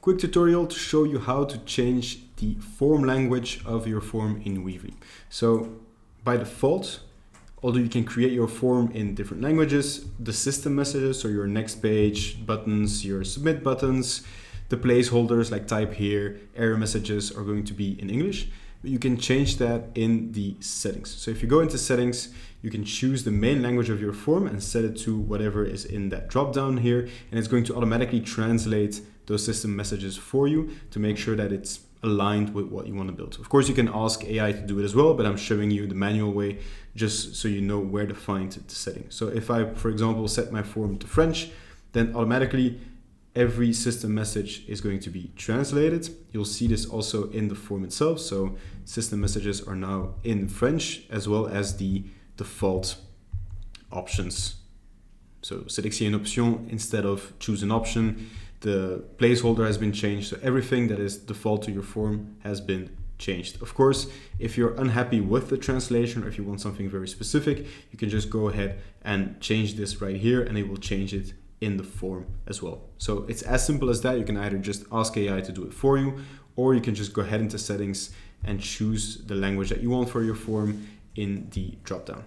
quick tutorial to show you how to change the form language of your form in Weavly. So by default, although you can create your form in different languages, the system messages, so your next page buttons, your submit buttons, the placeholders like type here, error messages are going to be in English. But you can change that in the settings. So if you go into settings, you can choose the main language of your form and set it to whatever is in that drop down here. And it's going to automatically translate those system messages for you to make sure that it's aligned with what you want to build. Of course, you can ask AI to do it as well, but I'm showing you the manual way just so you know where to find the setting. So if I, for example, set my form to French, then automatically every system message is going to be translated. You'll see this also in the form itself. So system messages are now in French as well as the default options. So sélectionner une option instead of choose an option. The placeholder has been changed. So everything that is default to your form has been changed. Of course, if you're unhappy with the translation or if you want something very specific, you can just go ahead and change this right here and it will change it in the form as well. So it's as simple as that. You can either just ask AI to do it for you, or you can just go ahead into settings and choose the language that you want for your form in the dropdown.